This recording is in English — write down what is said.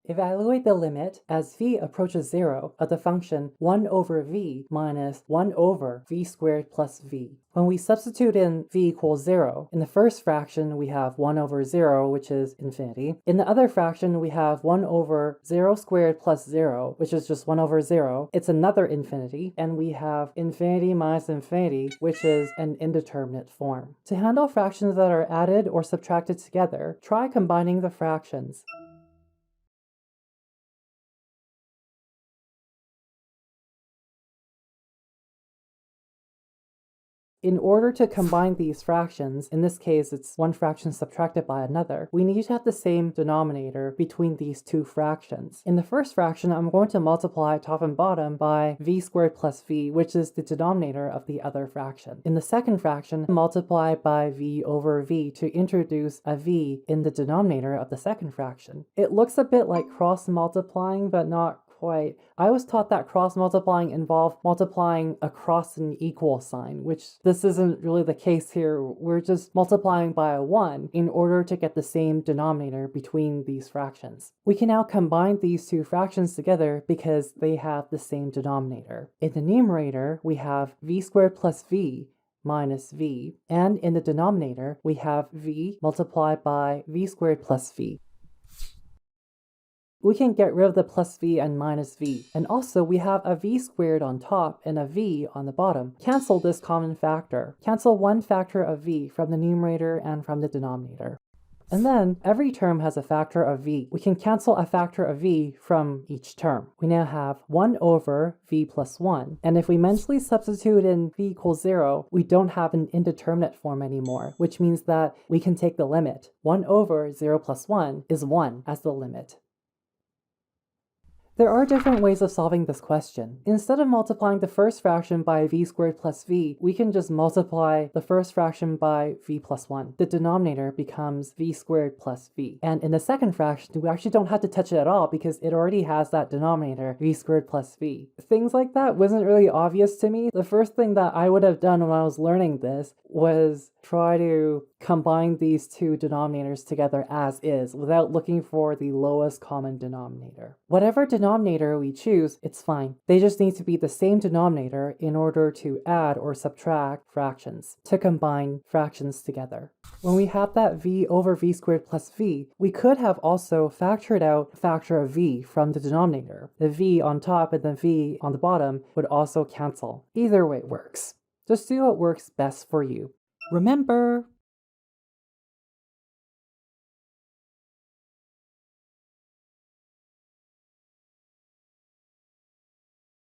Evaluate the limit as v approaches 0 of the function 1 over v minus 1 over v squared plus v. When we substitute in v equals 0, in the first fraction we have 1 over 0, which is infinity. In the other fraction we have 1 over 0 squared plus 0, which is just 1 over 0. It's another infinity. And we have infinity minus infinity, which is an indeterminate form. To handle fractions that are added or subtracted together, try combining the fractions. In order to combine these fractions, in this case it's one fraction subtracted by another, we need to have the same denominator between these two fractions. In the first fraction, I'm going to multiply top and bottom by v squared plus v, which is the denominator of the other fraction. In the second fraction, multiply by v over v to introduce a v in the denominator of the second fraction. It looks a bit like cross-multiplying, but not quite. I was taught that cross-multiplying involved multiplying across an equal sign, which this isn't really the case here. We're just multiplying by a 1 in order to get the same denominator between these fractions. We can now combine these two fractions together because they have the same denominator. In the numerator, we have v squared plus v minus v, and in the denominator, we have v multiplied by v squared plus v. We can get rid of the plus v and minus v. And also we have a v squared on top and a v on the bottom. Cancel this common factor. Cancel one factor of v from the numerator and from the denominator. And then every term has a factor of v. We can cancel a factor of v from each term. We now have 1 over v plus 1. And if we mentally substitute in v equals 0, we don't have an indeterminate form anymore, which means that we can take the limit. 1 over 0 plus 1 is 1 as the limit. There are different ways of solving this question. Instead of multiplying the first fraction by v squared plus v, we can just multiply the first fraction by v plus 1. The denominator becomes v squared plus v. And in the second fraction, we actually don't have to touch it at all because it already has that denominator, v squared plus v. Things like that wasn't really obvious to me. The first thing that I would have done when I was learning this was try to combine these two denominators together as is without looking for the lowest common denominator. Whatever denominator we choose, it's fine. They just need to be the same denominator in order to add or subtract fractions, to combine fractions together. When we have that v over v squared plus v, we could have also factored out a factor of v from the denominator. The v on top and the v on the bottom would also cancel. Either way works. Just do what works best for you. Remember,